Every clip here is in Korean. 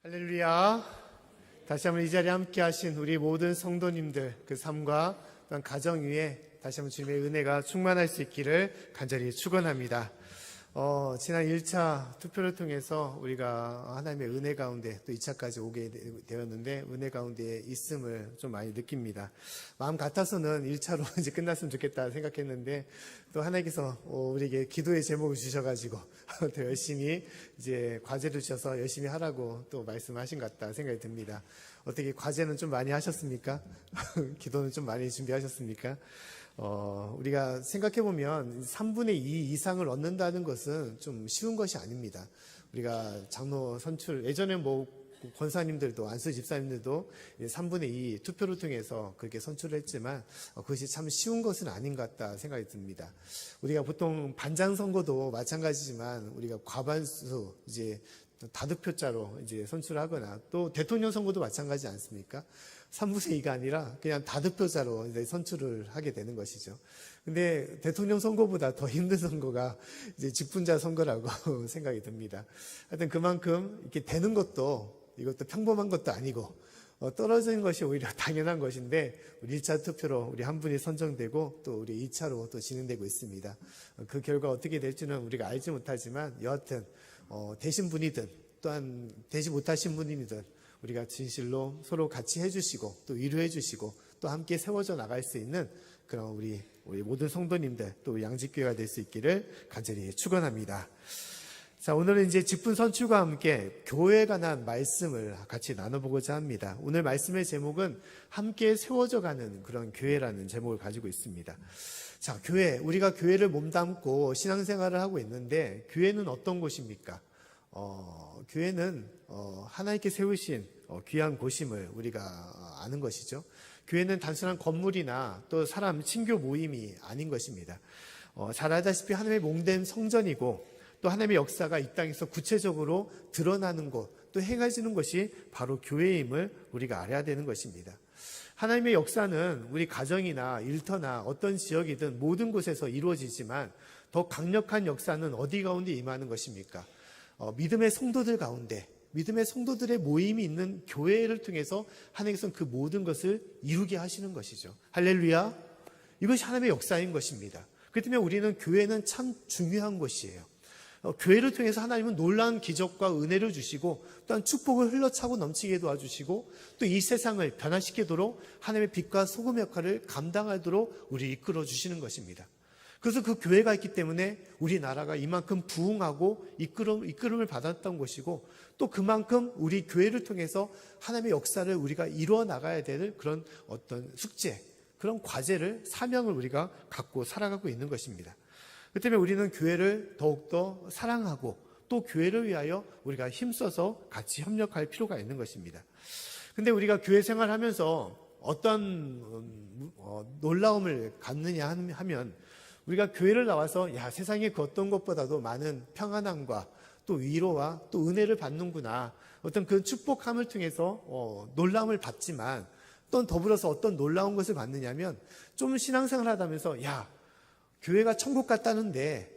할렐루야. 다시 한번 이 자리에 함께 하신 우리 모든 성도님들 그 삶과 또한 가정 위에 다시 한번 주님의 은혜가 충만할 수 있기를 간절히 축원합니다. 지난 1차 투표를 통해서 우리가 하나님의 은혜 가운데 또 2차까지 오게 되었는데 은혜 가운데 있음을 좀 많이 느낍니다. 마음 같아서는 1차로 이제 끝났으면 좋겠다 생각했는데 또 하나님께서 우리에게 기도의 제목을 주셔가지고 더 열심히 이제 과제를 주셔서 열심히 하라고 또 말씀하신 것 같다 생각이 듭니다. 어떻게 과제는 좀 많이 하셨습니까? 기도는 좀 많이 준비하셨습니까? 우리가 생각해보면 3분의 2 이상을 얻는다는 것은 좀 쉬운 것이 아닙니다. 우리가 장로 선출, 예전에 권사님들도, 안수 집사님들도 3분의 2 투표를 통해서 그렇게 선출을 했지만 그것이 참 쉬운 것은 아닌 것 같다 생각이 듭니다. 우리가 보통 반장 선거도 마찬가지지만 우리가 과반수, 이제 다득표자로 이제 선출하거나 또 대통령 선거도 마찬가지지 않습니까? 3분의 2가 아니라 그냥 다득표자로 이제 선출을 하게 되는 것이죠. 근데 대통령 선거보다 더 힘든 선거가 이제 직분자 선거라고 생각이 듭니다. 하여튼 그만큼 이렇게 되는 것도 이것도 평범한 것도 아니고 떨어지는 것이 오히려 당연한 것인데 우리 1차 투표로 우리 한 분이 선정되고 또 우리 2차로 또 진행되고 있습니다. 그 결과 어떻게 될지는 우리가 알지 못하지만 여하튼 되신 분이든 또한 되지 못하신 분이든 우리가 진실로 서로 같이 해주시고 또 위로해 주시고 또 함께 세워져 나갈 수 있는 그런 우리 모든 성도님들 또 양직교회가 될 수 있기를 간절히 축원합니다. 자, 오늘은 이제 직분 선출과 함께 교회에 관한 말씀을 같이 나눠보고자 합니다. 오늘 말씀의 제목은 함께 세워져 가는 그런 교회라는 제목을 가지고 있습니다. 자, 교회, 우리가 교회를 몸담고 신앙생활을 하고 있는데 교회는 어떤 곳입니까? 교회는 하나님께 세우신 귀한 곳임을 우리가 아는 것이죠. 교회는 단순한 건물이나 또 사람 친교 모임이 아닌 것입니다. 잘 알다시피 하나님의 몸된 성전이고 또 하나님의 역사가 이 땅에서 구체적으로 드러나는 것, 또 행해지는 것이 바로 교회임을 우리가 알아야 되는 것입니다. 하나님의 역사는 우리 가정이나 일터나 어떤 지역이든 모든 곳에서 이루어지지만 더 강력한 역사는 어디 가운데 임하는 것입니까? 믿음의 성도들 가운데, 믿음의 성도들의 모임이 있는 교회를 통해서 하나님께서는 그 모든 것을 이루게 하시는 것이죠. 할렐루야. 이것이 하나님의 역사인 것입니다. 그렇기 때문에 우리는 교회는 참 중요한 것이에요. 교회를 통해서 하나님은 놀라운 기적과 은혜를 주시고 또한 축복을 흘러차고 넘치게 도와주시고 또 이 세상을 변화시키도록 하나님의 빛과 소금 역할을 감당하도록 우리를 이끌어 주시는 것입니다. 그래서 그 교회가 있기 때문에 우리나라가 이만큼 부흥하고 이끌음을 받았던 것이고 또 그만큼 우리 교회를 통해서 하나님의 역사를 우리가 이루어 나가야 되는 그런 어떤 숙제, 그런 과제를, 사명을 우리가 갖고 살아가고 있는 것입니다. 그렇기 때문에 우리는 교회를 더욱더 사랑하고 또 교회를 위하여 우리가 힘써서 같이 협력할 필요가 있는 것입니다. 근데 우리가 교회 생활하면서 어떤 놀라움을 갖느냐 하면 우리가 교회를 나와서 세상의 그 어떤 것보다도 많은 평안함과 또 위로와 또 은혜를 받는구나, 어떤 그 축복함을 통해서 놀라움을 받지만 또 더불어서 어떤 놀라운 것을 받느냐면 좀 신앙생활 하다면서 교회가 천국 같다는데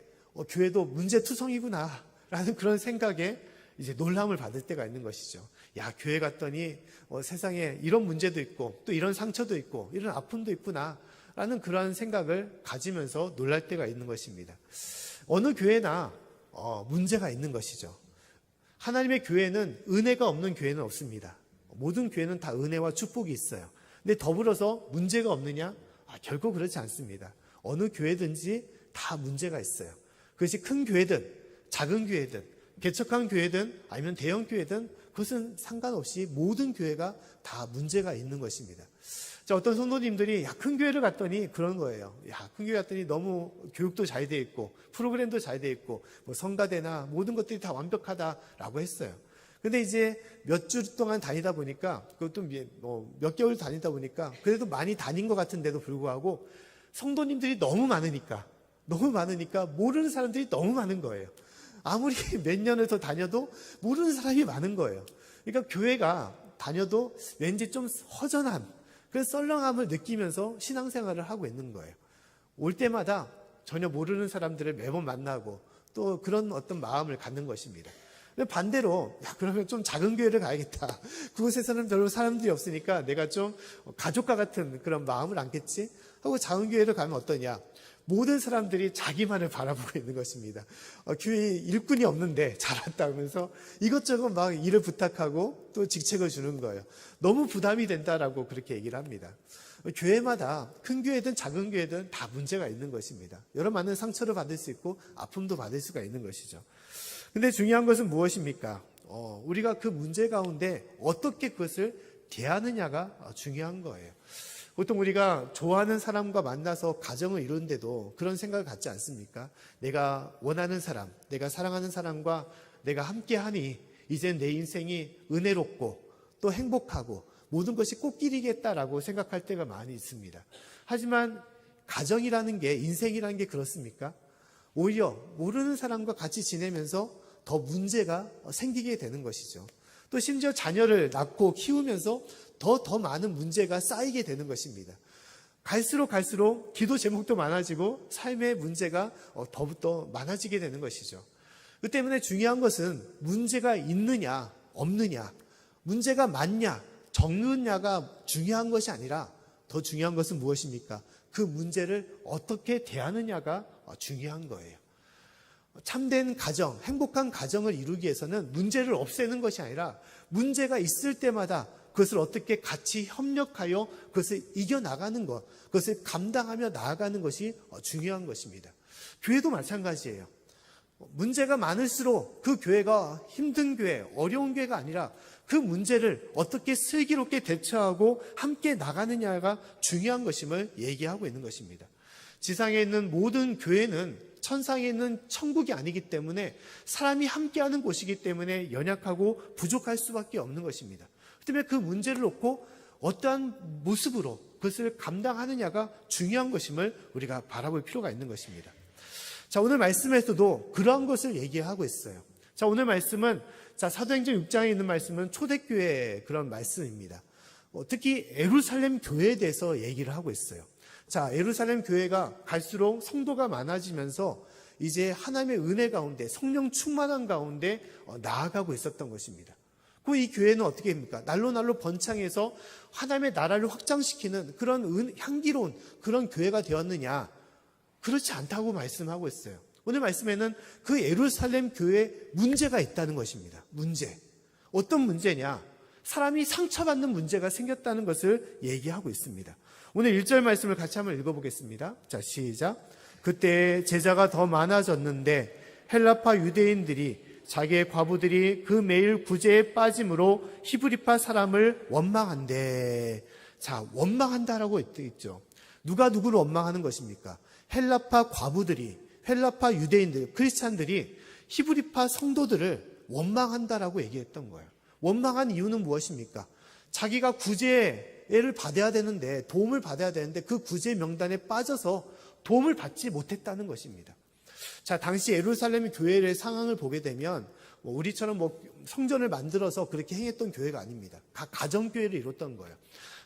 교회도 문제투성이구나 라는 그런 생각에 이제 놀람을 받을 때가 있는 것이죠. 교회 갔더니 세상에 이런 문제도 있고 또 이런 상처도 있고 이런 아픔도 있구나 라는 그러한 생각을 가지면서 놀랄 때가 있는 것입니다. 어느 교회나 문제가 있는 것이죠. 하나님의 교회는 은혜가 없는 교회는 없습니다. 모든 교회는 다 은혜와 축복이 있어요. 근데 더불어서 문제가 없느냐? 결코 그렇지 않습니다. 어느 교회든지 다 문제가 있어요. 그것이 큰 교회든 작은 교회든 개척한 교회든 아니면 대형 교회든 그것은 상관없이 모든 교회가 다 문제가 있는 것입니다. 자, 어떤 성도님들이 큰 교회를 갔더니 그런 거예요. 큰 교회 갔더니 너무 교육도 잘 돼 있고 프로그램도 잘 돼 있고 성가대나 모든 것들이 다 완벽하다라고 했어요. 근데 이제 몇 주 동안 다니다 보니까, 그것도 몇 개월 다니다 보니까 그래도 많이 다닌 것 같은데도 불구하고 성도님들이 너무 많으니까 모르는 사람들이 너무 많은 거예요. 아무리 몇 년을 더 다녀도 모르는 사람이 많은 거예요. 그러니까 교회가 다녀도 왠지 좀 허전함, 그런 썰렁함을 느끼면서 신앙생활을 하고 있는 거예요. 올 때마다 전혀 모르는 사람들을 매번 만나고 또 그런 어떤 마음을 갖는 것입니다. 근데 반대로 그러면 좀 작은 교회를 가야겠다. 그곳에서는 별로 사람들이 없으니까 내가 좀 가족과 같은 그런 마음을 안겠지 하고 작은 교회를 가면 어떠냐. 모든 사람들이 자기만을 바라보고 있는 것입니다. 교회에 일꾼이 없는데 잘 왔다 하면서 이것저것 막 일을 부탁하고 또 직책을 주는 거예요. 너무 부담이 된다라고 그렇게 얘기를 합니다. 교회마다 큰 교회든 작은 교회든 다 문제가 있는 것입니다. 여러 많은 상처를 받을 수 있고 아픔도 받을 수가 있는 것이죠. 근데 중요한 것은 무엇입니까? 우리가 그 문제 가운데 어떻게 그것을 대하느냐가 중요한 거예요. 보통 우리가 좋아하는 사람과 만나서 가정을 이루는데도 그런 생각을 갖지 않습니까? 내가 원하는 사람, 내가 사랑하는 사람과 내가 함께하니 이젠 내 인생이 은혜롭고 또 행복하고 모든 것이 꽃길이겠다라고 생각할 때가 많이 있습니다. 하지만 가정이라는 게, 인생이라는 게 그렇습니까? 오히려 모르는 사람과 같이 지내면서 더 문제가 생기게 되는 것이죠. 또 심지어 자녀를 낳고 키우면서 더 많은 문제가 쌓이게 되는 것입니다. 갈수록 기도 제목도 많아지고 삶의 문제가 더욱더 많아지게 되는 것이죠. 그 때문에 중요한 것은 문제가 있느냐 없느냐, 문제가 많냐 적느냐가 중요한 것이 아니라 더 중요한 것은 무엇입니까? 그 문제를 어떻게 대하느냐가 중요한 거예요. 참된 가정, 행복한 가정을 이루기 위해서는 문제를 없애는 것이 아니라 문제가 있을 때마다 그것을 어떻게 같이 협력하여 그것을 이겨나가는 것, 그것을 감당하며 나아가는 것이 중요한 것입니다. 교회도 마찬가지예요. 문제가 많을수록 그 교회가 힘든 교회, 어려운 교회가 아니라 그 문제를 어떻게 슬기롭게 대처하고 함께 나가느냐가 중요한 것임을 얘기하고 있는 것입니다. 지상에 있는 모든 교회는 천상에 있는 천국이 아니기 때문에 사람이 함께하는 곳이기 때문에 연약하고 부족할 수밖에 없는 것입니다. 그 때문에 그 문제를 놓고 어떠한 모습으로 그것을 감당하느냐가 중요한 것임을 우리가 바라볼 필요가 있는 것입니다. 자, 오늘 말씀에서도 그러한 것을 얘기하고 있어요. 자, 오늘 말씀은 사도행전 6장에 있는 말씀은 초대교회의 그런 말씀입니다. 특히 예루살렘 교회에 대해서 얘기를 하고 있어요. 자, 예루살렘 교회가 갈수록 성도가 많아지면서 이제 하나님의 은혜 가운데 성령 충만한 가운데 나아가고 있었던 것입니다. 그 이 교회는 어떻게 됩니까? 날로 번창해서 하나님의 나라를 확장시키는 그런 향기로운 그런 교회가 되었느냐? 그렇지 않다고 말씀하고 있어요. 오늘 말씀에는 그 예루살렘 교회에 문제가 있다는 것입니다. 문제. 어떤 문제냐? 사람이 상처받는 문제가 생겼다는 것을 얘기하고 있습니다. 오늘 1절 말씀을 같이 한번 읽어보겠습니다. 자, 시작. 그때 제자가 더 많아졌는데 헬라파 유대인들이 자기의 과부들이 그 매일 구제에 빠짐으로 히브리파 사람을 원망한대. 자, 원망한다라고 있죠. 누가 누구를 원망하는 것입니까? 헬라파 과부들이, 헬라파 유대인들, 크리스찬들이 히브리파 성도들을 원망한다라고 얘기했던 거예요. 원망한 이유는 무엇입니까? 자기가 구제를 받아야 되는데, 도움을 받아야 되는데 그 구제 명단에 빠져서 도움을 받지 못했다는 것입니다. 자, 당시 예루살렘 교회의 상황을 보게 되면 우리처럼 성전을 만들어서 그렇게 행했던 교회가 아닙니다. 각 가정교회를 이뤘던 거예요.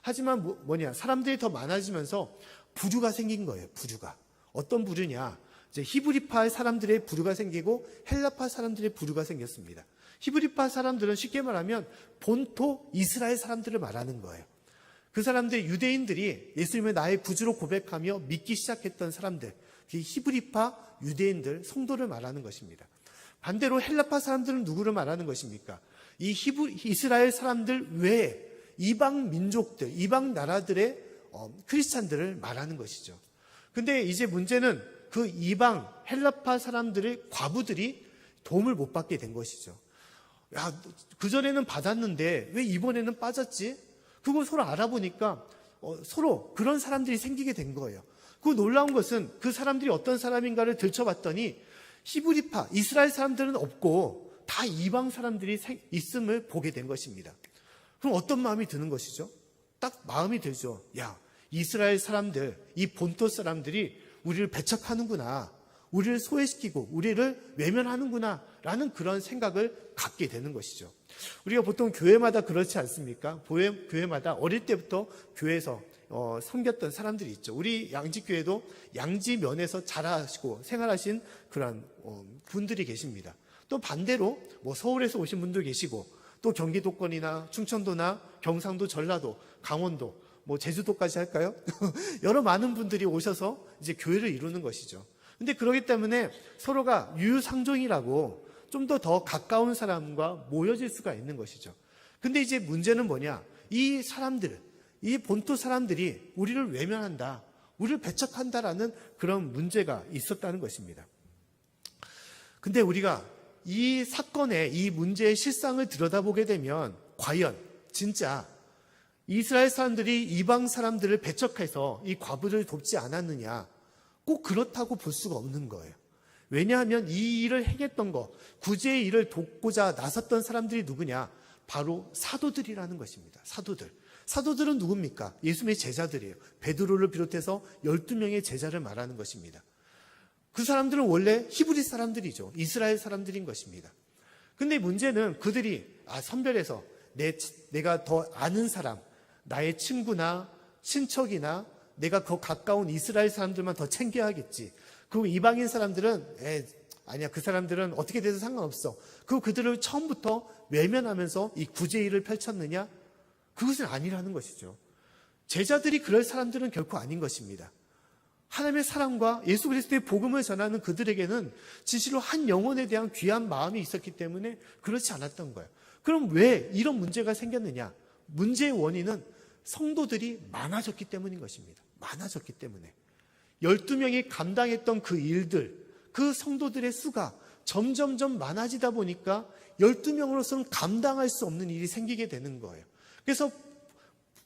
하지만 사람들이 더 많아지면서 부류가 생긴 거예요. 부류가. 어떤 부류냐? 이제 히브리파 사람들의 부류가 생기고 헬라파 사람들의 부류가 생겼습니다. 히브리파 사람들은 쉽게 말하면 본토 이스라엘 사람들을 말하는 거예요. 그 사람들, 유대인들이 예수님을 나의 구주로 고백하며 믿기 시작했던 사람들, 그 히브리파 유대인들, 성도를 말하는 것입니다. 반대로 헬라파 사람들은 누구를 말하는 것입니까? 이 이스라엘 사람들 외에 이방 민족들, 이방 나라들의 크리스찬들을 말하는 것이죠. 근데 이제 문제는 그 이방 헬라파 사람들의 과부들이 도움을 못 받게 된 것이죠. 야, 그전에는 받았는데 왜 이번에는 빠졌지? 그걸 서로 알아보니까 서로 그런 사람들이 생기게 된 거예요. 그 놀라운 것은 그 사람들이 어떤 사람인가를 들춰봤더니 히브리파, 이스라엘 사람들은 없고 다 이방 사람들이 있음을 보게 된 것입니다. 그럼 어떤 마음이 드는 것이죠? 딱 마음이 들죠. 야, 이스라엘 사람들, 이 본토 사람들이 우리를 배척하는구나, 우리를 소외시키고 우리를 외면하는구나 라는 그런 생각을 갖게 되는 것이죠. 우리가 보통 교회마다 그렇지 않습니까? 교회마다 어릴 때부터 교회에서 섬겼던 사람들이 있죠. 우리 양지교회도 양지면에서 자라시고 생활하신 그런 분들이 계십니다. 또 반대로 뭐 서울에서 오신 분도 계시고, 또 경기도권이나 충청도나 경상도, 전라도, 강원도, 뭐 제주도까지 할까요? 여러 많은 분들이 오셔서 이제 교회를 이루는 것이죠. 근데 그렇기 때문에 서로가 유유상종이라고 좀 더 가까운 사람과 모여질 수가 있는 것이죠. 근데 이제 문제는 뭐냐? 이 사람들, 이 본토 사람들이 우리를 외면한다, 우리를 배척한다라는 그런 문제가 있었다는 것입니다. 근데 우리가 이 사건의, 이 문제의 실상을 들여다보게 되면 과연 진짜 이스라엘 사람들이 이방 사람들을 배척해서 이 과부를 돕지 않았느냐? 꼭 그렇다고 볼 수가 없는 거예요. 왜냐하면 이 일을 행했던 거, 구제의 일을 돕고자 나섰던 사람들이 누구냐? 바로 사도들이라는 것입니다. 사도들. 사도들은 누굽니까? 예수님의 제자들이에요. 베드로를 비롯해서 12명의 제자를 말하는 것입니다. 그 사람들은 원래 히브리 사람들이죠. 이스라엘 사람들인 것입니다. 근데 문제는 그들이 선별해서 내가 더 아는 사람, 나의 친구나 친척이나 내가 더 가까운 이스라엘 사람들만 더 챙겨야겠지. 그리고 이방인 사람들은 아니야, 그 사람들은 어떻게 돼도 상관없어. 그리고 그들을 처음부터 외면하면서 이 구제 일을 펼쳤느냐? 그것은 아니라는 것이죠. 제자들이 그럴 사람들은 결코 아닌 것입니다. 하나님의 사랑과 예수 그리스도의 복음을 전하는 그들에게는 진실로 한 영혼에 대한 귀한 마음이 있었기 때문에 그렇지 않았던 거예요. 그럼 왜 이런 문제가 생겼느냐? 문제의 원인은 성도들이 많아졌기 때문인 것입니다. 많아졌기 때문에 12명이 감당했던 그 일들, 그 성도들의 수가 점점점 많아지다 보니까 12명으로서는 감당할 수 없는 일이 생기게 되는 거예요. 그래서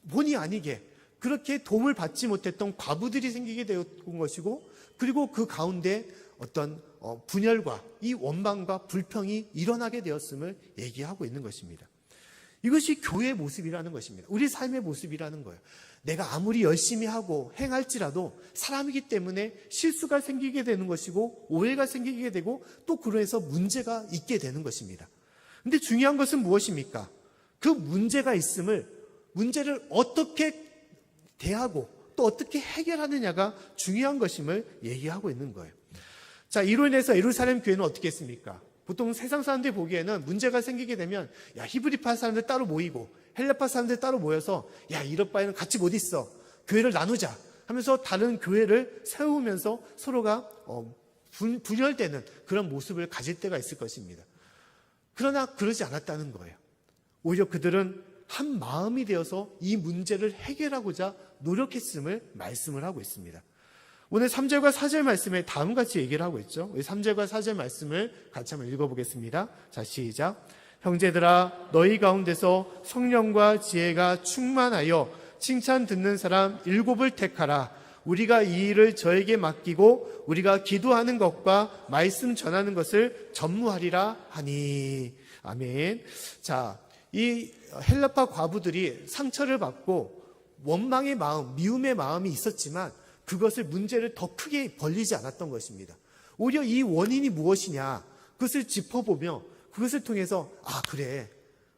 본의 아니게 그렇게 도움을 받지 못했던 과부들이 생기게 되었던 것이고, 그리고 그 가운데 어떤 분열과 이 원망과 불평이 일어나게 되었음을 얘기하고 있는 것입니다. 이것이 교회의 모습이라는 것입니다. 우리 삶의 모습이라는 거예요. 내가 아무리 열심히 하고 행할지라도 사람이기 때문에 실수가 생기게 되는 것이고, 오해가 생기게 되고, 또 그래서 문제가 있게 되는 것입니다. 근데 중요한 것은 무엇입니까? 그 문제가 있음을, 문제를 어떻게 대하고 또 어떻게 해결하느냐가 중요한 것임을 얘기하고 있는 거예요. 자, 이로 인해서 예루살렘 교회는 어떻게 했습니까? 보통 세상 사람들이 보기에는 문제가 생기게 되면 히브리파 사람들 따로 모이고 헬라파 사람들 따로 모여서 이럴 바에는 같이 못 있어, 교회를 나누자 하면서 다른 교회를 세우면서 서로가 분열되는 그런 모습을 가질 때가 있을 것입니다. 그러나 그러지 않았다는 거예요. 오히려 그들은 한 마음이 되어서 이 문제를 해결하고자 노력했음을 말씀을 하고 있습니다. 오늘 3절과 4절 말씀에 다음과 같이 얘기를 하고 있죠. 우리 3절과 4절 말씀을 같이 한번 읽어보겠습니다. 자, 시작. 형제들아, 너희 가운데서 성령과 지혜가 충만하여 칭찬 듣는 사람 7을 택하라. 우리가 이 일을 저에게 맡기고 우리가 기도하는 것과 말씀 전하는 것을 전무하리라 하니. 아멘. 자, 이 헬라파 과부들이 상처를 받고 원망의 마음, 미움의 마음이 있었지만 그것을 문제를 더 크게 벌리지 않았던 것입니다. 오히려 이 원인이 무엇이냐, 그것을 짚어보며 그것을 통해서 그래,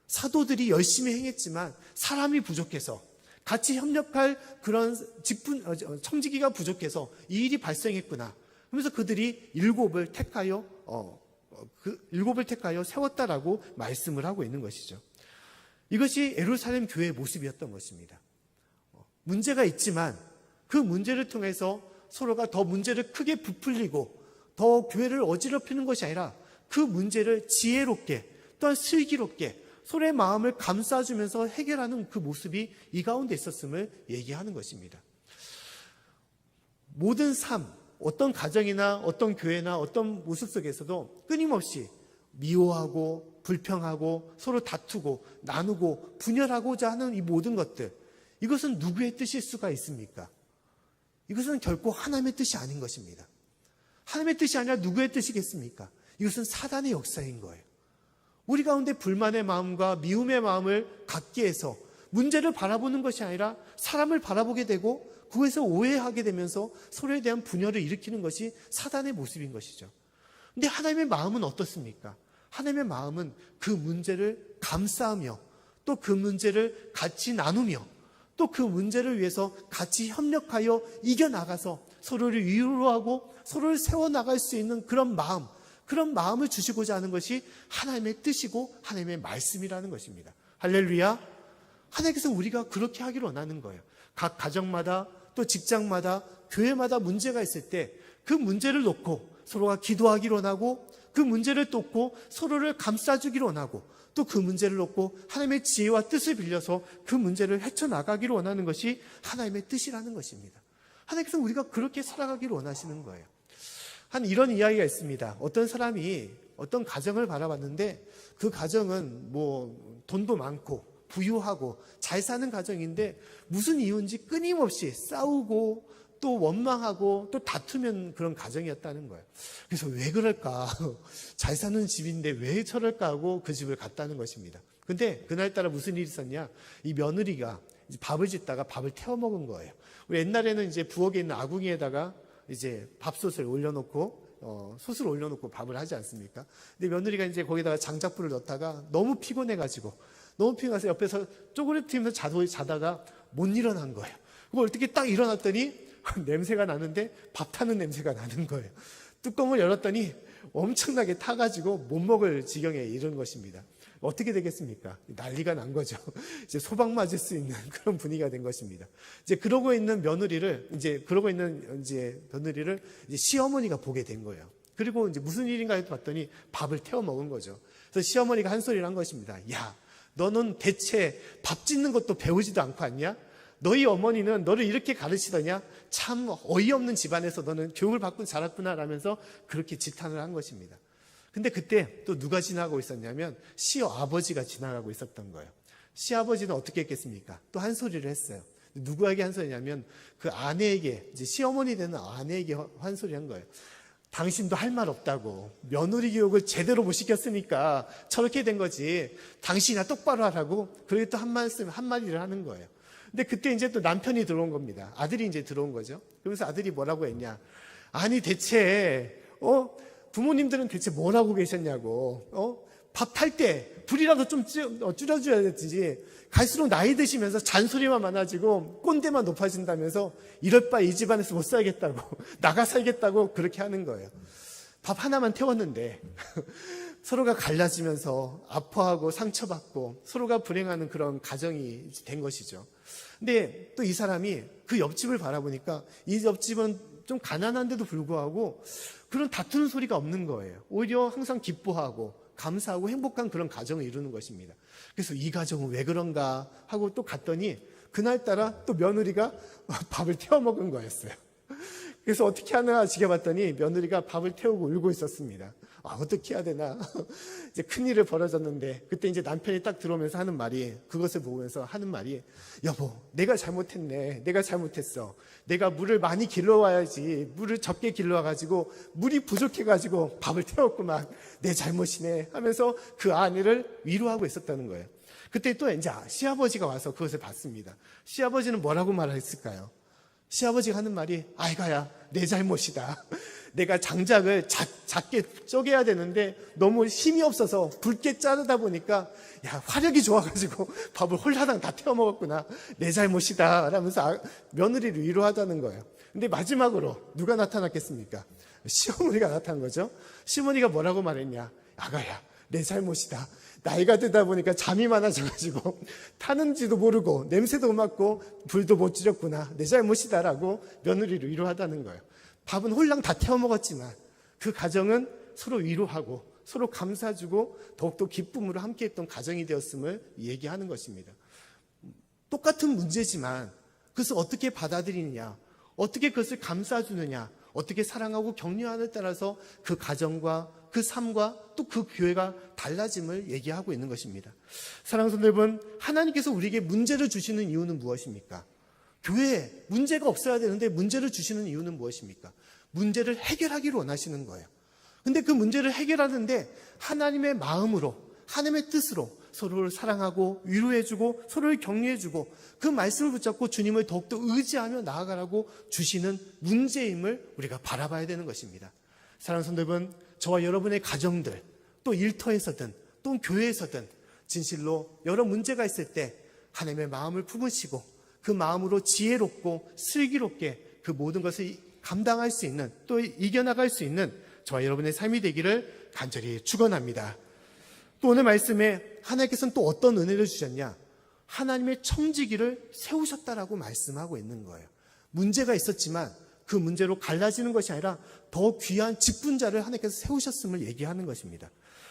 사도들이 열심히 행했지만 사람이 부족해서, 같이 협력할 그런 청지기가 부족해서 이 일이 발생했구나 하면서 그들이 7을 택하여 세웠다라고 말씀을 하고 있는 것이죠. 이것이 예루살렘 교회의 모습이었던 것입니다. 문제가 있지만 그 문제를 통해서 서로가 더 문제를 크게 부풀리고 더 교회를 어지럽히는 것이 아니라 그 문제를 지혜롭게 또한 슬기롭게 서로의 마음을 감싸주면서 해결하는 그 모습이 이 가운데 있었음을 얘기하는 것입니다. 모든 삶, 어떤 가정이나 어떤 교회나 어떤 모습 속에서도 끊임없이 미워하고 불평하고 서로 다투고 나누고 분열하고자 하는 이 모든 것들, 이것은 누구의 뜻일 수가 있습니까? 이것은 결코 하나님의 뜻이 아닌 것입니다. 하나님의 뜻이 아니라 누구의 뜻이겠습니까? 이것은 사단의 역사인 거예요. 우리 가운데 불만의 마음과 미움의 마음을 갖게 해서 문제를 바라보는 것이 아니라 사람을 바라보게 되고 그것에서 오해하게 되면서 서로에 대한 분열을 일으키는 것이 사단의 모습인 것이죠. 그런데 하나님의 마음은 어떻습니까? 하나님의 마음은 그 문제를 감싸며 또 그 문제를 같이 나누며 또 그 문제를 위해서 같이 협력하여 이겨나가서 서로를 위로하고 서로를 세워나갈 수 있는 그런 마음, 그런 마음을 주시고자 하는 것이 하나님의 뜻이고 하나님의 말씀이라는 것입니다. 할렐루야. 하나님께서 우리가 그렇게 하기를 원하는 거예요. 각 가정마다 또 직장마다 교회마다 문제가 있을 때 그 문제를 놓고 서로가 기도하기를 원하고 그 문제를 놓고 서로를 감싸주기를 원하고 또 그 문제를 놓고 하나님의 지혜와 뜻을 빌려서 그 문제를 헤쳐나가기를 원하는 것이 하나님의 뜻이라는 것입니다. 하나님께서 우리가 그렇게 살아가기를 원하시는 거예요. 한 이런 이야기가 있습니다. 어떤 사람이 어떤 가정을 바라봤는데 그 가정은 뭐 돈도 많고 부유하고 잘 사는 가정인데 무슨 이유인지 끊임없이 싸우고 또 원망하고 또 다투면 그런 가정이었다는 거예요. 그래서 왜 그럴까? 잘 사는 집인데 왜 저럴까 하고 그 집을 갔다는 것입니다. 근데 그날따라 무슨 일이 있었냐? 이 며느리가 이제 밥을 짓다가 밥을 태워 먹은 거예요. 우리 옛날에는 이제 부엌에 있는 아궁이에다가 이제 밥솥을 올려놓고 솥을 올려놓고 밥을 하지 않습니까? 근데 며느리가 이제 거기다가 장작불을 넣다가 너무 피곤해가지고 옆에서 쪼그려뜨리면서 자다가 못 일어난 거예요. 그걸 어떻게 딱 일어났더니 냄새가 나는데 밥 타는 냄새가 나는 거예요. 뚜껑을 열었더니 엄청나게 타가지고 못 먹을 지경에 이른 것입니다. 어떻게 되겠습니까? 난리가 난 거죠. 이제 소방 맞을 수 있는 그런 분위기가 된 것입니다. 이제 그러고 있는 며느리를 시어머니가 보게 된 거예요. 그리고 이제 무슨 일인가 해서 봤더니 밥을 태워 먹은 거죠. 그래서 시어머니가 한 소리를 한 것입니다. 야, 너는 대체 밥 짓는 것도 배우지도 않고 왔냐? 너희 어머니는 너를 이렇게 가르치더냐? 참 어이없는 집안에서 너는 교육을 받고 자랐구나 라면서 그렇게 지탄을 한 것입니다. 근데 그때 또 누가 지나가고 있었냐면 시아버지가 지나가고 있었던 거예요. 시아버지는 어떻게 했겠습니까? 또 한 소리를 했어요. 누구에게 한 소리냐면 그 아내에게, 이제 시어머니 되는 아내에게 한 소리 한 거예요. 당신도 할 말 없다고. 며느리 교육을 제대로 못 시켰으니까 저렇게 된 거지. 당신이나 똑바로 하라고. 그렇게 또 한마디를 하는 거예요. 근데 그때 이제 또 남편이 들어온 겁니다. 아들이 이제 들어온 거죠. 그러면서 아들이 뭐라고 했냐. 아니, 대체, 부모님들은 대체 뭘 하고 계셨냐고. 밥 탈 때 불이라도 좀 줄여줘야 되지. 갈수록 나이 드시면서 잔소리만 많아지고 꼰대만 높아진다면서 이럴 바에 이 집안에서 못 살겠다고, 나가 살겠다고 그렇게 하는 거예요. 밥 하나만 태웠는데 서로가 갈라지면서 아파하고 상처받고 서로가 불행하는 그런 가정이 된 것이죠. 근데 또 이 사람이 그 옆집을 바라보니까 이 옆집은 좀 가난한데도 불구하고 그런 다투는 소리가 없는 거예요. 오히려 항상 기뻐하고 감사하고 행복한 그런 가정을 이루는 것입니다. 그래서 이 가정은 왜 그런가 하고 또 갔더니 그날따라 또 며느리가 밥을 태워 먹은 거였어요. 그래서 어떻게 하나 지켜봤더니 며느리가 밥을 태우고 울고 있었습니다. 어떻게 해야 되나. 이제 큰일을 벌어졌는데 그때 이제 남편이 딱 들어오면서 하는 말이, 그것을 보면서 하는 말이, 여보, 내가 잘못했네. 내가 잘못했어. 내가 물을 많이 길러와야지. 물을 적게 길러와가지고 물이 부족해가지고 밥을 태웠구만. 내 잘못이네. 하면서 그 아내를 위로하고 있었다는 거예요. 그때 또 이제 시아버지가 와서 그것을 봤습니다. 시아버지는 뭐라고 말했을까요? 시아버지가 하는 말이, 아이가야, 내 잘못이다. 내가 장작을 작게 쪼개야 되는데 너무 힘이 없어서 굵게 자르다 보니까 화력이 좋아가지고 밥을 홀라당 다 태워 먹었구나. 내 잘못이다. 라면서 며느리를 위로하자는 거예요. 근데 마지막으로 누가 나타났겠습니까? 시어머니가 나타난 거죠. 시어머니가 뭐라고 말했냐. 아가야, 내 잘못이다. 나이가 들다 보니까 잠이 많아져가지고 타는지도 모르고 냄새도 맡고 불도 못 지렸구나. 내 잘못이다라고 며느리를 위로하다는 거예요. 밥은 홀랑 다 태워 먹었지만 그 가정은 서로 위로하고 서로 감사주고 더욱더 기쁨으로 함께했던 가정이 되었음을 얘기하는 것입니다. 똑같은 문제지만 그것을 어떻게 받아들이느냐, 어떻게 그것을 감싸주느냐, 어떻게 사랑하고 격려하느냐에 따라서 그 가정과 그 삶과 또 그 교회가 달라짐을 얘기하고 있는 것입니다. 사랑하는 성도 여러분, 하나님께서 우리에게 문제를 주시는 이유는 무엇입니까? 교회에 문제가 없어야 되는데 문제를 주시는 이유는 무엇입니까? 문제를 해결하기를 원하시는 거예요. 근데 그 문제를 해결하는데 하나님의 마음으로, 하나님의 뜻으로 서로를 사랑하고 위로해주고 서로를 격려해주고 그 말씀을 붙잡고 주님을 더욱더 의지하며 나아가라고 주시는 문제임을 우리가 바라봐야 되는 것입니다. 사랑하는 성도 여러분, 저와 여러분의 가정들, 또 일터에서든 또 교회에서든 진실로 여러 문제가 있을 때 하나님의 마음을 품으시고 그 마음으로 지혜롭고 슬기롭게 그 모든 것을 감당할 수 있는, 또 이겨나갈 수 있는 저와 여러분의 삶이 되기를 간절히 축원합니다. 또 오늘 말씀에 하나님께서는 또 어떤 은혜를 주셨냐? 하나님의 청지기를 세우셨다라고 말씀하고 있는 거예요. 문제가 있었지만 그 문제로 갈라지는 것이 아니라 더 귀한 직분자를 하나님께서 세우셨음을 얘기하는 것입니다.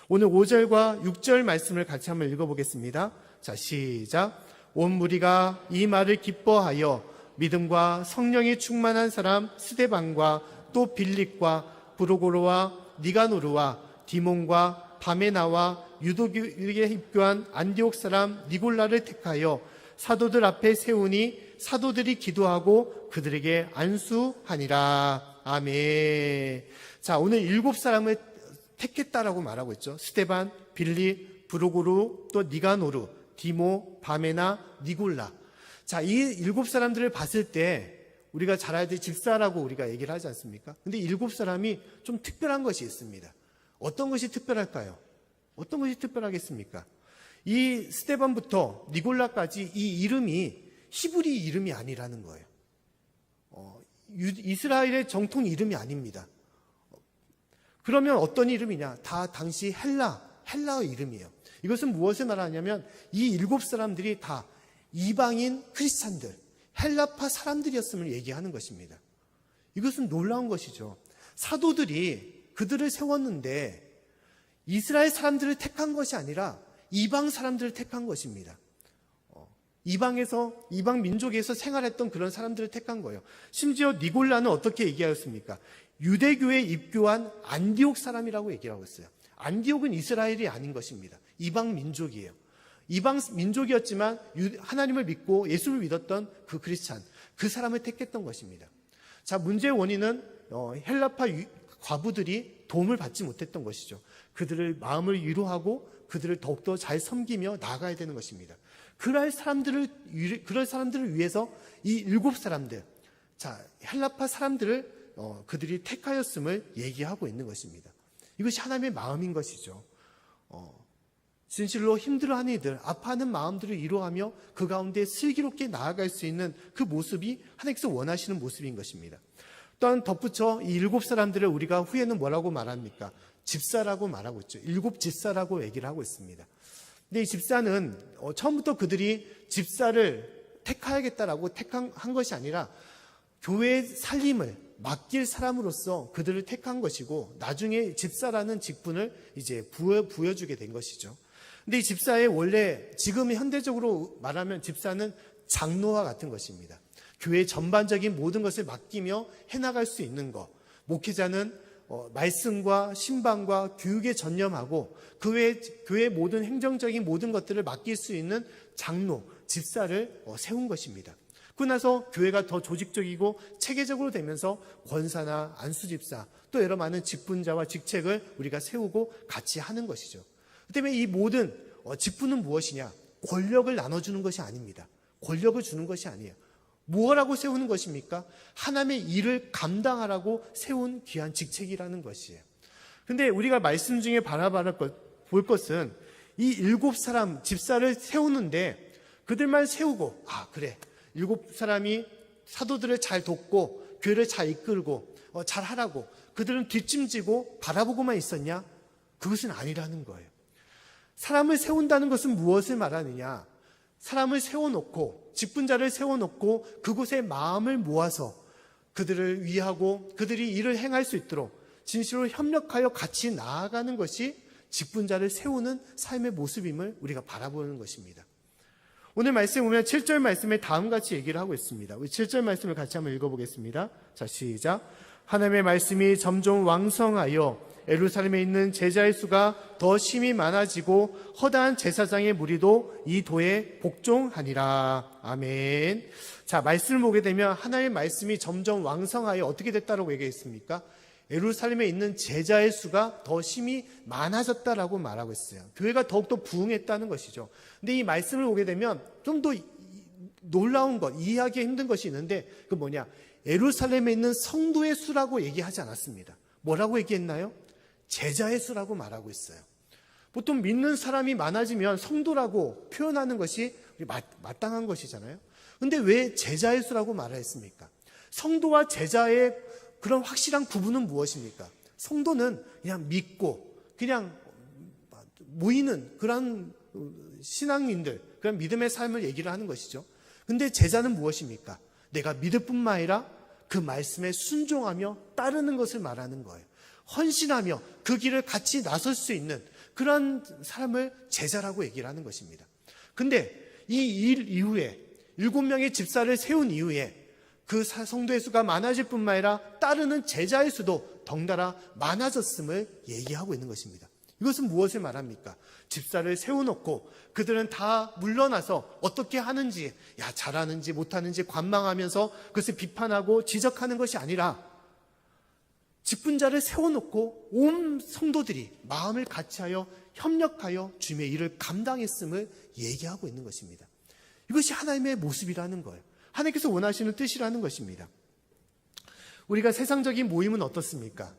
오늘 5절과 6절 말씀을 같이 한번 읽어보겠습니다. 자, 시작. 온 무리가 이 말을 기뻐하여 믿음과 성령이 충만한 사람 스데반과 또 빌립과 브로고로와 니가노르와 디몬과 바메나와 유도교에 입교한 안디옥 사람 니골라를 택하여 사도들 앞에 세우니 사도들이 기도하고 그들에게 안수하니라. 아멘. 자, 오늘 7사람을 택했다라고 말하고 있죠. 스데반, 빌립, 브로고루, 또 니가노르, 디모, 바메나, 니골라. 자, 이 7사람들을 봤을 때 우리가 잘 알듯이 집사라고 우리가 얘기를 하지 않습니까? 근데 7사람이 좀 특별한 것이 있습니다. 어떤 것이 특별할까요? 어떤 것이 특별하겠습니까? 이 스데반부터 니골라까지 이 이름이 히브리 이름이 아니라는 거예요. 이스라엘의 정통 이름이 아닙니다. 그러면 어떤 이름이냐? 다 당시 헬라어 이름이에요. 이것은 무엇을 말하냐면 이 7사람들이 다 이방인 크리스찬들, 헬라파 사람들이었음을 얘기하는 것입니다. 이것은 놀라운 것이죠. 사도들이 그들을 세웠는데 이스라엘 사람들을 택한 것이 아니라 이방 사람들을 택한 것입니다. 이방 민족에서 생활했던 그런 사람들을 택한 거예요. 심지어 니골라는 어떻게 얘기하였습니까? 유대교에 입교한 안디옥 사람이라고 얘기하고 있어요. 안디옥은 이스라엘이 아닌 것입니다. 이방 민족이에요. 이방 민족이었지만 하나님을 믿고 예수를 믿었던 그 크리스찬, 그 사람을 택했던 것입니다. 자, 문제의 원인은 헬라파 과부들이 도움을 받지 못했던 것이죠. 그들을 마음을 위로하고 그들을 더욱더 잘 섬기며 나아가야 되는 것입니다. 그럴 사람들을 위해서 이 7사람들, 자, 헬라파 사람들을 그들이 택하였음을 얘기하고 있는 것입니다. 이것이 하나님의 마음인 것이죠. 진실로 힘들어하는 이들, 아파하는 마음들을 위로하며 그 가운데 슬기롭게 나아갈 수 있는 그 모습이 하나님께서 원하시는 모습인 것입니다. 또한 덧붙여 이 7사람들을 우리가 후에는 뭐라고 말합니까? 집사라고 말하고 있죠. 7집사라고 얘기를 하고 있습니다. 근데 이 집사는 처음부터 그들이 집사를 택하야겠다라고 택한 것이 아니라 교회의 살림을 맡길 사람으로서 그들을 택한 것이고 나중에 집사라는 직분을 이제 부여주게 된 것이죠. 근데 이 집사의 원래 지금 현대적으로 말하면 집사는 장로와 같은 것입니다. 교회 전반적인 모든 것을 맡기며 해나갈 수 있는 것. 목회자는 말씀과 신방과 교육에 전념하고 그 외에 교회의 모든 행정적인 모든 것들을 맡길 수 있는 장로, 집사를 세운 것입니다. 그러고 나서 교회가 더 조직적이고 체계적으로 되면서 권사나 안수집사 또 여러 많은 직분자와 직책을 우리가 세우고 같이 하는 것이죠. 그 때문에 이 모든 직분은 무엇이냐? 권력을 나눠주는 것이 아닙니다. 권력을 주는 것이 아니에요. 무엇라고 세우는 것입니까? 하나님의 일을 감당하라고 세운 귀한 직책이라는 것이에요. 근데 우리가 말씀 중에 볼 것은 이 7사람 집사를 세우는데 그들만 세우고 그래 7사람이 사도들을 잘 돕고 교회를 잘 이끌고 잘 하라고 그들은 뒷짐지고 바라보고만 있었냐? 그것은 아니라는 거예요. 사람을 세운다는 것은 무엇을 말하느냐? 사람을 세워놓고 직분자를 세워놓고 그곳에 마음을 모아서 그들을 위하고 그들이 일을 행할 수 있도록 진실로 협력하여 같이 나아가는 것이 직분자를 세우는 삶의 모습임을 우리가 바라보는 것입니다. 오늘 말씀에 보면 7절 말씀에 다음같이 얘기를 하고 있습니다. 우리 7절 말씀을 같이 한번 읽어보겠습니다. 자, 시작. 하나님의 말씀이 점점 왕성하여 예루살렘에 있는 제자의 수가 더 심히 많아지고 허다한 제사장의 무리도 이 도에 복종하니라. 아멘. 자, 말씀을 보게 되면 하나님의 말씀이 점점 왕성하여 어떻게 됐다라고 얘기했습니까? 예루살렘에 있는 제자의 수가 더 심히 많아졌다라고 말하고 있어요. 교회가 더욱더 부흥했다는 것이죠. 근데 이 말씀을 보게 되면 좀 더 놀라운 것, 이해하기 힘든 것이 있는데 그 뭐냐? 예루살렘에 있는 성도의 수라고 얘기하지 않았습니다. 뭐라고 얘기했나요? 제자의 수라고 말하고 있어요. 보통 믿는 사람이 많아지면 성도라고 표현하는 것이 마땅한 것이잖아요. 그런데 왜 제자의 수라고 말했습니까? 성도와 제자의 그런 확실한 구분은 무엇입니까? 성도는 그냥 믿고 그냥 모이는 그런 신앙인들, 그런 믿음의 삶을 얘기를 하는 것이죠. 근데 제자는 무엇입니까? 내가 믿을 뿐만 아니라 그 말씀에 순종하며 따르는 것을 말하는 거예요. 헌신하며 그 길을 같이 나설 수 있는 그런 사람을 제자라고 얘기를 하는 것입니다. 근데 이 일 이후에 7명의 집사를 세운 이후에 그 성도의 수가 많아질 뿐만 아니라 따르는 제자의 수도 덩달아 많아졌음을 얘기하고 있는 것입니다. 이것은 무엇을 말합니까? 집사를 세워놓고 그들은 다 물러나서 어떻게 하는지, 잘하는지 못하는지 관망하면서 그것을 비판하고 지적하는 것이 아니라 직분자를 세워놓고 온 성도들이 마음을 같이하여 협력하여 주님의 일을 감당했음을 얘기하고 있는 것입니다. 이것이 하나님의 모습이라는 거예요. 하나님께서 원하시는 뜻이라는 것입니다. 우리가 세상적인 모임은 어떻습니까?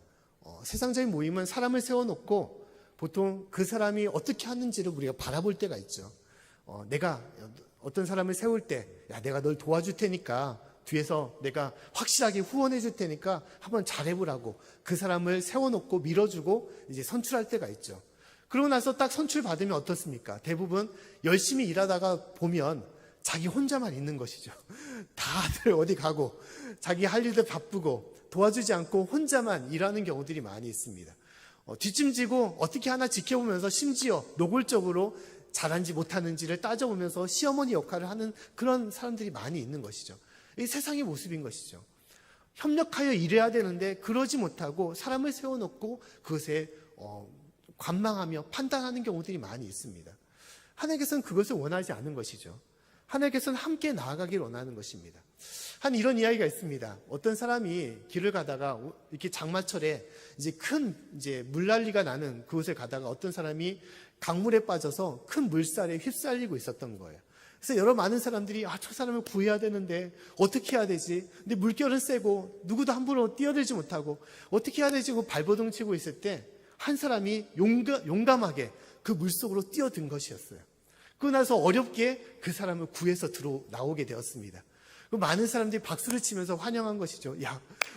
세상적인 모임은 사람을 세워놓고 보통 그 사람이 어떻게 하는지를 우리가 바라볼 때가 있죠. 내가 어떤 사람을 세울 때, 내가 널 도와줄 테니까 뒤에서 내가 확실하게 후원해 줄 테니까 한번 잘해보라고 그 사람을 세워놓고 밀어주고 이제 선출할 때가 있죠. 그러고 나서 딱 선출 받으면 어떻습니까? 대부분 열심히 일하다가 보면 자기 혼자만 있는 것이죠. 다들 어디 가고 자기 할 일들 바쁘고 도와주지 않고 혼자만 일하는 경우들이 많이 있습니다. 뒷짐지고 어떻게 하나 지켜보면서 심지어 노골적으로 잘한지 못하는지를 따져보면서 시어머니 역할을 하는 그런 사람들이 많이 있는 것이죠. 이 세상의 모습인 것이죠. 협력하여 일해야 되는데 그러지 못하고 사람을 세워놓고 그것에 관망하며 판단하는 경우들이 많이 있습니다. 하나님께서는 그것을 원하지 않은 것이죠. 하나님께서는 함께 나아가길 원하는 것입니다. 한 이런 이야기가 있습니다. 어떤 사람이 길을 가다가 이렇게 장마철에 큰 물난리가 나는 그곳에 가다가 어떤 사람이 강물에 빠져서 큰 물살에 휩쓸리고 있었던 거예요. 그래서 여러 많은 사람들이 저 사람을 구해야 되는데 어떻게 해야 되지? 근데 물결은 세고 누구도 함부로 뛰어들지 못하고 어떻게 해야 되지? 발버둥 치고 있을 때 한 사람이 용감하게 그 물속으로 뛰어든 것이었어요. 그러고 나서 어렵게 그 사람을 구해서 나오게 되었습니다. 많은 사람들이 박수를 치면서 환영한 것이죠.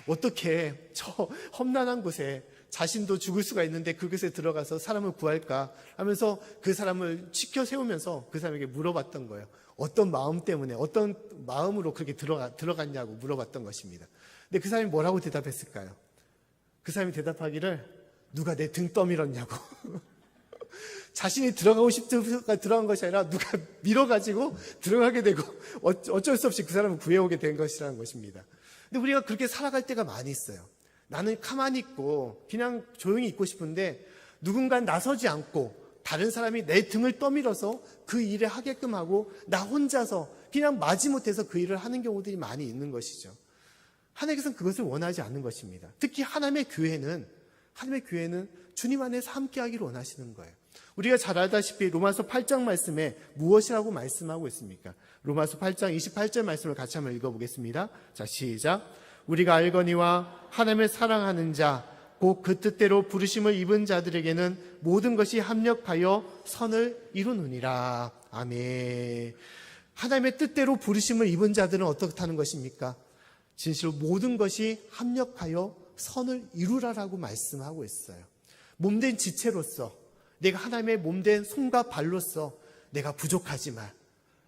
어떻게 저 험난한 곳에 자신도 죽을 수가 있는데 그곳에 들어가서 사람을 구할까 하면서 그 사람을 지켜 세우면서 그 사람에게 물어봤던 거예요. 어떤 마음 때문에, 어떤 마음으로 그렇게 들어갔냐고 물어봤던 것입니다. 근데 그 사람이 뭐라고 대답했을까요? 그 사람이 대답하기를 누가 내 등 떠밀었냐고. 자신이 들어가고 싶으니까 들어간 것이 아니라 누가 밀어가지고 들어가게 되고 어쩔 수 없이 그 사람을 구해오게 된 것이라는 것입니다. 근데 우리가 그렇게 살아갈 때가 많이 있어요. 나는 가만히 있고 그냥 조용히 있고 싶은데 누군가 나서지 않고 다른 사람이 내 등을 떠밀어서 그 일을 하게끔 하고 나 혼자서 그냥 마지못해서 그 일을 하는 경우들이 많이 있는 것이죠. 하나님께서는 그것을 원하지 않는 것입니다. 특히 하나님의 교회는 주님 안에서 함께하기를 원하시는 거예요. 우리가 잘 알다시피 로마서 8장 말씀에 무엇이라고 말씀하고 있습니까? 로마서 8장 28절 말씀을 같이 한번 읽어보겠습니다. 자, 시작. 우리가 알거니와 하나님을 사랑하는 자, 곧 그 뜻대로 부르심을 입은 자들에게는 모든 것이 합력하여 선을 이루느니라. 아멘. 하나님의 뜻대로 부르심을 입은 자들은 어떻다는 것입니까? 진실로 모든 것이 합력하여 선을 이루라라고 말씀하고 있어요. 몸된 지체로서 내가 하나님의 몸된 손과 발로서 내가 부족하지만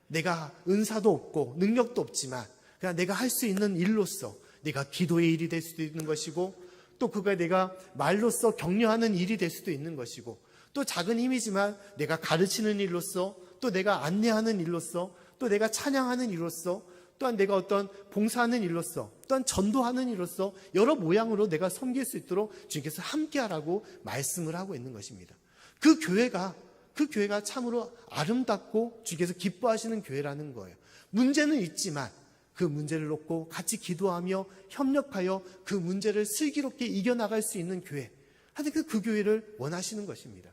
내가 은사도 없고 능력도 없지만 그냥 내가 할 수 있는 일로서 내가 기도의 일이 될 수도 있는 것이고 또 그가 내가 말로서 격려하는 일이 될 수도 있는 것이고 또 작은 힘이지만 내가 가르치는 일로서 또 내가 안내하는 일로서 또 내가 찬양하는 일로서 또한 내가 어떤 봉사하는 일로서 또한 전도하는 일로서 여러 모양으로 내가 섬길 수 있도록 주님께서 함께하라고 말씀을 하고 있는 것입니다. 그 교회가 참으로 아름답고 주께서 기뻐하시는 교회라는 거예요. 문제는 있지만 그 문제를 놓고 같이 기도하며 협력하여 그 문제를 슬기롭게 이겨나갈 수 있는 교회. 하나님께서 그 교회를 원하시는 것입니다.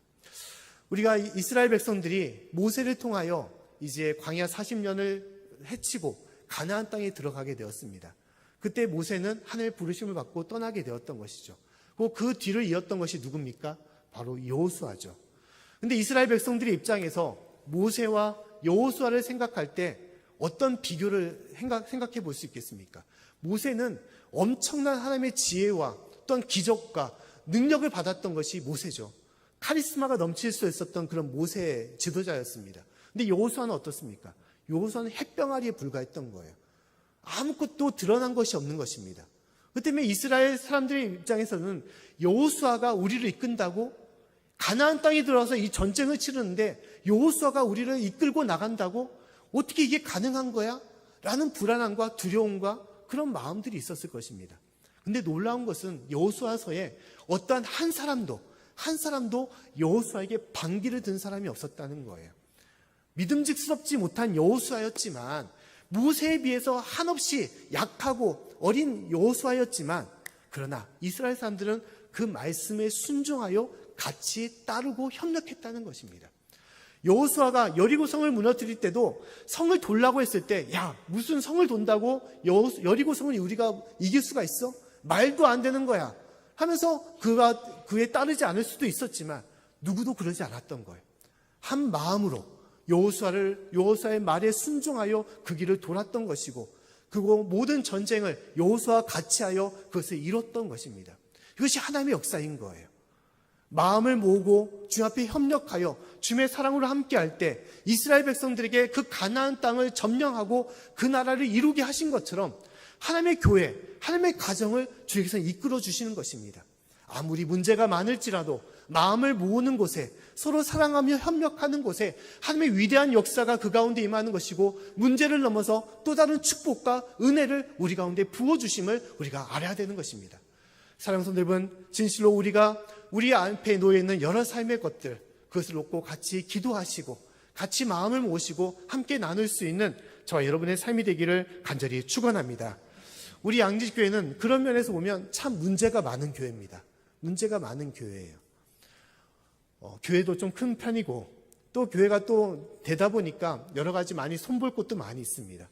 우리가 이스라엘 백성들이 모세를 통하여 이제 광야 40년을 헤치고 가나안 땅에 들어가게 되었습니다. 그때 모세는 하나님의 부르심을 받고 떠나게 되었던 것이죠. 그 뒤를 이었던 것이 누굽니까? 바로 여호수아죠. 근데 이스라엘 백성들의 입장에서 모세와 여호수아를 생각할 때 어떤 비교를 생각해 볼 수 있겠습니까? 모세는 엄청난 하나님의 지혜와 또한 기적과 능력을 받았던 것이 모세죠. 카리스마가 넘칠 수 있었던 그런 모세 지도자였습니다. 근데 여호수아는 어떻습니까? 여호수아는 햇병아리에 불과했던 거예요. 아무것도 드러난 것이 없는 것입니다. 그 때문에 이스라엘 사람들의 입장에서는 여호수아가 우리를 이끈다고, 가나안 땅에 들어와서 이 전쟁을 치르는데 여호수아가 우리를 이끌고 나간다고, 어떻게 이게 가능한 거야? 라는 불안함과 두려움과 그런 마음들이 있었을 것입니다. 근데 놀라운 것은 여호수아서에 어떠한 한 사람도 여호수아에게 반기를 든 사람이 없었다는 거예요. 믿음직스럽지 못한 여호수아였지만, 모세에 비해서 한없이 약하고 어린 여호수아였지만, 그러나 이스라엘 사람들은 그 말씀에 순종하여 같이 따르고 협력했다는 것입니다. 여호수아가 여리고성을 무너뜨릴 때도 성을 돌라고 했을 때, 야, 무슨 성을 돈다고 여리고성을 우리가 이길 수가 있어? 말도 안 되는 거야 하면서 그에 따르지 않을 수도 있었지만, 누구도 그러지 않았던 거예요. 한 마음으로 여호수아의 말에 순종하여 그 길을 돌았던 것이고, 그리고 모든 전쟁을 여호수아와 같이 하여 그것을 이뤘던 것입니다. 이것이 하나님의 역사인 거예요. 마음을 모으고 주 앞에 협력하여 주의 사랑으로 함께할 때 이스라엘 백성들에게 그 가나안 땅을 점령하고 그 나라를 이루게 하신 것처럼, 하나님의 교회, 하나님의 가정을 주께서 이끌어 주시는 것입니다. 아무리 문제가 많을지라도 마음을 모으는 곳에, 서로 사랑하며 협력하는 곳에 하나님의 위대한 역사가 그 가운데 임하는 것이고, 문제를 넘어서 또 다른 축복과 은혜를 우리 가운데 부어주심을 우리가 알아야 되는 것입니다. 사랑하는 성도 여러분, 진실로 우리가 우리 앞에 놓여 있는 여러 삶의 것들, 그것을 놓고 같이 기도하시고 같이 마음을 모으시고 함께 나눌 수 있는 저와 여러분의 삶이 되기를 간절히 축원합니다. 우리 양지교회는 그런 면에서 보면 참 문제가 많은 교회입니다. 문제가 많은 교회예요. 교회도 좀 큰 편이고, 또 교회가 또 되다 보니까 여러 가지 많이 손볼 곳도 많이 있습니다.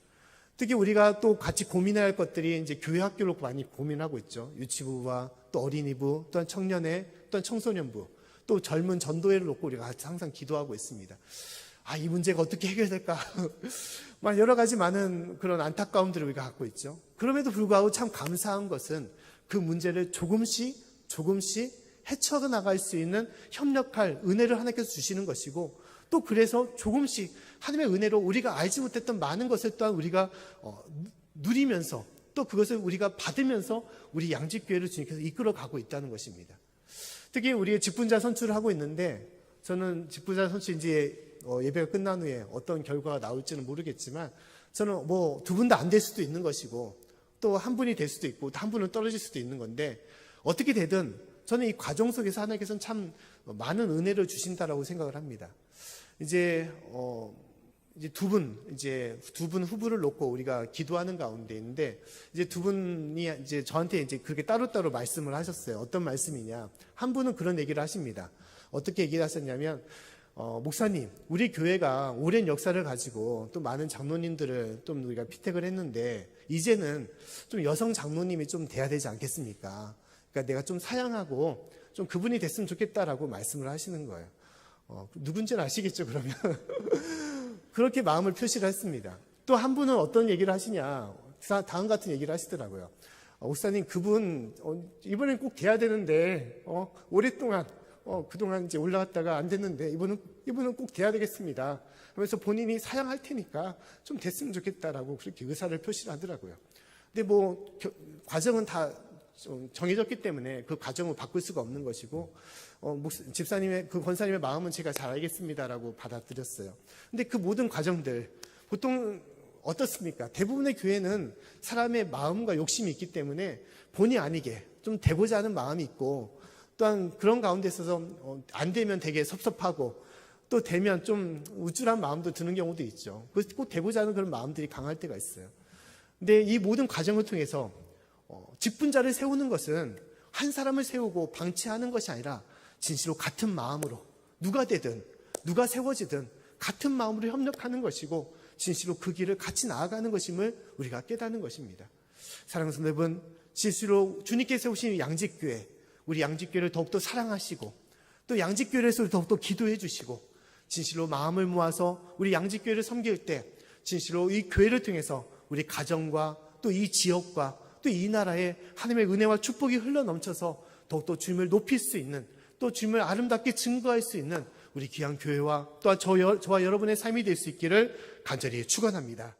특히 우리가 또 같이 고민해야 할 것들이 이제 교회 학교로 많이 고민하고 있죠. 유치부와 또 어린이부, 또한 청년회, 또한 청소년부, 또 젊은 전도회를 놓고 우리가 항상 기도하고 있습니다. 아, 이 문제가 어떻게 해결될까? 막 여러 가지 많은 그런 안타까움들을 우리가 갖고 있죠. 그럼에도 불구하고 참 감사한 것은 그 문제를 조금씩 헤쳐나갈 수 있는 협력할 은혜를 하나님께서 주시는 것이고, 또 그래서 조금씩 하나님의 은혜로 우리가 알지 못했던 많은 것을 또한 우리가 누리면서, 또 그것을 우리가 받으면서 우리 양집교회를 주님께서 이끌어가고 있다는 것입니다. 특히 우리의 직분자 선출을 하고 있는데, 저는 직분자 선출 이제 예배가 끝난 후에 어떤 결과가 나올지는 모르겠지만, 저는 뭐 두 분 다 안 될 수도 있는 것이고, 또 한 분이 될 수도 있고, 또 한 분은 떨어질 수도 있는 건데, 어떻게 되든 저는 이 과정 속에서 하나님께서는 참 많은 은혜를 주신다라고 생각을 합니다. 이제 두 분 후보를 놓고 우리가 기도하는 가운데 있는데, 이제 두 분이 이제 저한테 이제 그렇게 따로따로 말씀을 하셨어요. 어떤 말씀이냐? 한 분은 그런 얘기를 하십니다. 어떻게 얘기를 하셨냐면, 목사님, 우리 교회가 오랜 역사를 가지고 또 많은 장로님들을 좀 우리가 피택을 했는데, 이제는 좀 여성 장로님이 좀 돼야 되지 않겠습니까? 그러니까 내가 좀 사양하고 좀 그분이 됐으면 좋겠다라고 말씀을 하시는 거예요. 누군지는 아시겠죠, 그러면? 그렇게 마음을 표시를 했습니다. 또 한 분은 어떤 얘기를 하시냐, 다음 같은 얘기를 하시더라고요. 목사님, 그분 이번엔 꼭 돼야 되는데 오랫동안 그동안 이제 올라갔다가 안 됐는데 이분은 꼭 돼야 되겠습니다. 그래서 본인이 사양할 테니까 좀 됐으면 좋겠다라고 그렇게 의사를 표시를 하더라고요. 근데 뭐 과정은 다 정해졌기 때문에 그 과정을 바꿀 수가 없는 것이고, 집사님의 그 권사님의 마음은 제가 잘 알겠습니다라고 받아들였어요. 근데 그 모든 과정들 보통 어떻습니까? 대부분의 교회는 사람의 마음과 욕심이 있기 때문에 본의 아니게 좀 되고자 하는 마음이 있고, 또한 그런 가운데 있어서 안 되면 되게 섭섭하고, 또 되면 좀 우쭐한 마음도 드는 경우도 있죠. 꼭 되고자 하는 그런 마음들이 강할 때가 있어요. 근데 이 모든 과정을 통해서 직분자를 세우는 것은 한 사람을 세우고 방치하는 것이 아니라 진실로 같은 마음으로, 누가 되든 누가 세워지든 같은 마음으로 협력하는 것이고, 진실로 그 길을 같이 나아가는 것임을 우리가 깨닫는 것입니다. 사랑하는 성도 여러분, 진실로 주님께 세우신 양직교회, 우리 양직교회를 더욱더 사랑하시고, 또 양직교회에서 더욱더 기도해 주시고, 진실로 마음을 모아서 우리 양직교회를 섬길 때 진실로 이 교회를 통해서 우리 가정과 또 이 지역과 또 이 나라에 하나님의 은혜와 축복이 흘러넘쳐서 더욱더 주님을 높일 수 있는, 또 주님을 아름답게 증거할 수 있는 우리 귀한 교회와 또한 저와 여러분의 삶이 될 수 있기를 간절히 축원합니다.